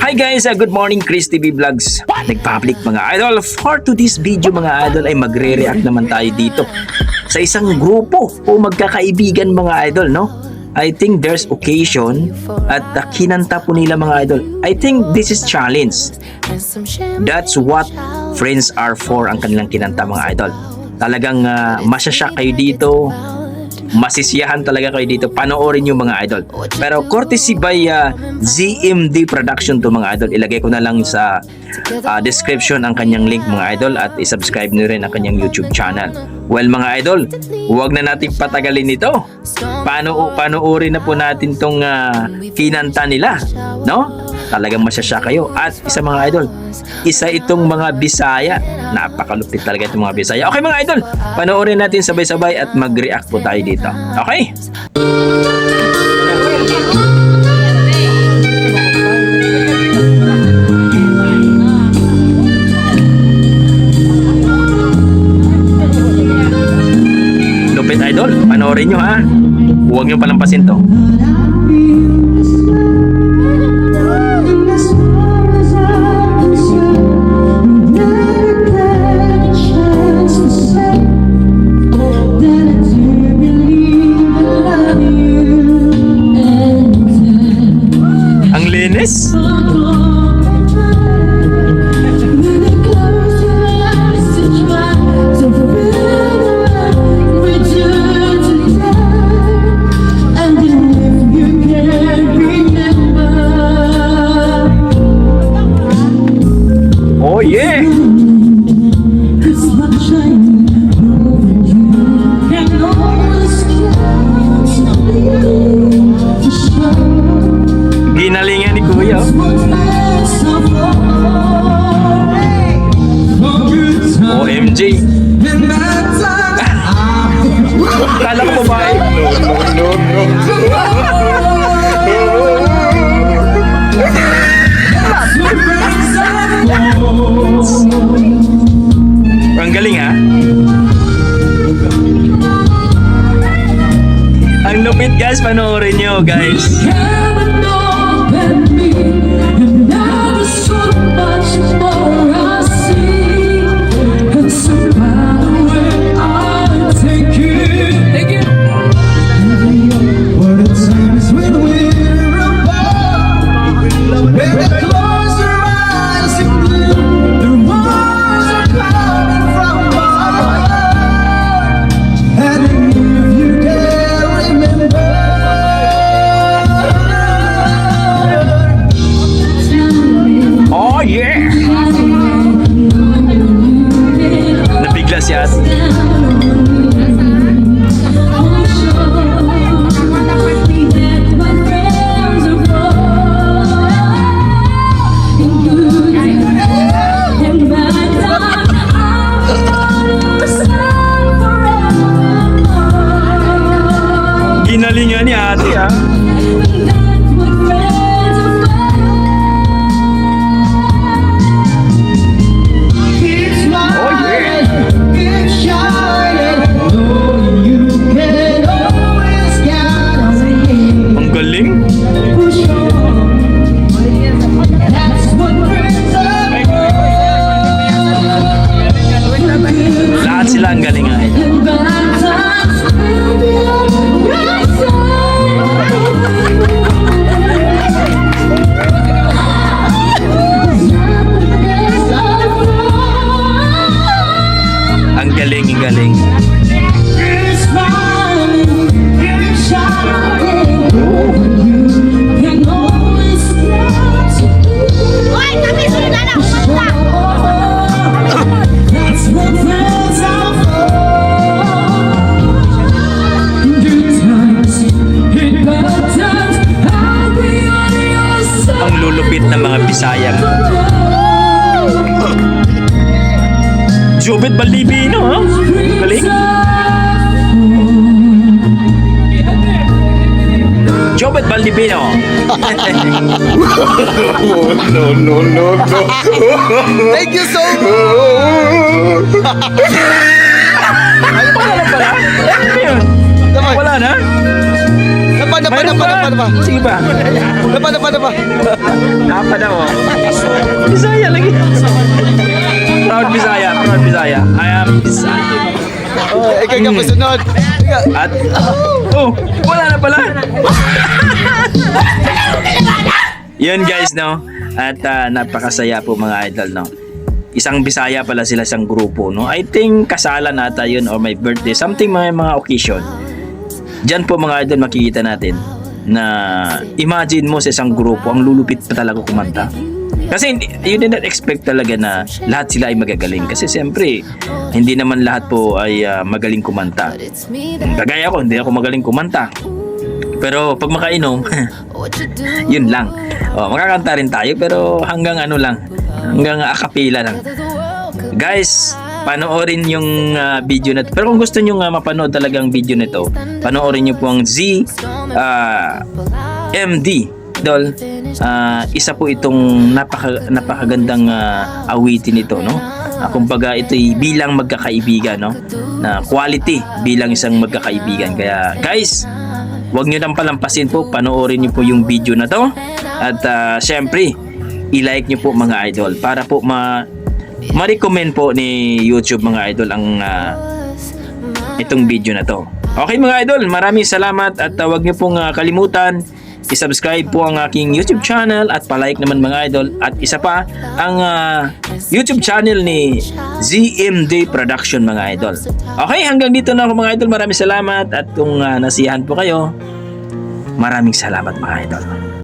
Hi guys, good morning, Chris TV Vlogs. Nag-public mga idol. For today's video mga idol ay magre-react naman tayo dito sa isang grupo o magkakaibigan mga idol, no? I think there's occasion at kinanta po nila mga idol. I think this is challenge. That's what friends are for, ang kanilang kinanta mga idol. Talagang masyasyak kayo dito. Masisiyahan talaga kayo dito. Panoorin nyo mga idol. Pero courtesy by ZMD Production to mga idol. Ilagay ko na lang sa description ang kanyang link mga idol at isubscribe nyo rin ang kanyang YouTube channel. Well mga idol, huwag na natin patagalin ito. Panoorin na po natin tong kinanta nila, no? Talagang masyasya kayo. At isa mga idol, isa itong mga Bisaya. Napakalupit talaga itong mga Bisaya. Okay mga idol, panoorin natin sabay-sabay at mag-react po tayo dito. Okay? Lupit idol, panoorin nyo ha. Huwag nyo palampasin to. Ang linis. Oh yeah. Ginalingan ni Kuya. OMG. Kala ko babae. Ang galing ha. Ang lupit guys, panoorin nyo guys. Nabigla si ate. Ginalingan ni ate ha. Lahat sila ang galing nga ito. Ang galing, ang galing. Ang lulupit ng mga Bisaya. Jobet Balibino, ha? Galing. Jobet Balibino. No. Thank you so much. Wala na pala. Ano yun? Wala na? Napa. Sige ba? Napa. Napa daw. Bisaya lagi. Proud Bisaya. I am Bisaya. Ikaw ka pasunod. At, wala na pala. Yun guys, no? At napakasaya po mga idol, no? Isang Bisaya pala sila, isang grupo, no? I think kasalan ata yun or my birthday, something mga occasion. Diyan po mga idol makikita natin na imagine mo sa isang grupo, ang lulupit pa talaga kumanta. Kasi you did not expect talaga na lahat sila ay magagaling. Kasi siyempre, hindi naman lahat po ay magaling kumanta. Kagaya ko, hindi ako magaling kumanta. Pero pag makainom, yun lang. Makakanta rin tayo pero hanggang ano lang, hanggang akapela lang. Guys, panoorin yung video na to. Pero kung gusto nyo mapanood talagang video nito, panoorin nyo po ang ZMD. Idol, isa po itong napakagandang awitin nito, no? Kumbaga ito'y bilang magkakaibigan, no? Na quality bilang isang magkakaibigan. Kaya guys, huwag nyo nang palampasin po, panoorin nyo po yung video na to. At syempre, i-like nyo po mga idol para po ma-recommend po ni YouTube mga idol ang itong video na to. Okay mga idol, maraming salamat at huwag nyo pong kalimutan i-subscribe po ang aking YouTube channel at palike naman mga idol. At isa pa, ang YouTube channel ni ZMD Production mga idol. Okay, hanggang dito na ako mga idol. Maraming salamat at kung nasiyahan po kayo, maraming salamat mga idol.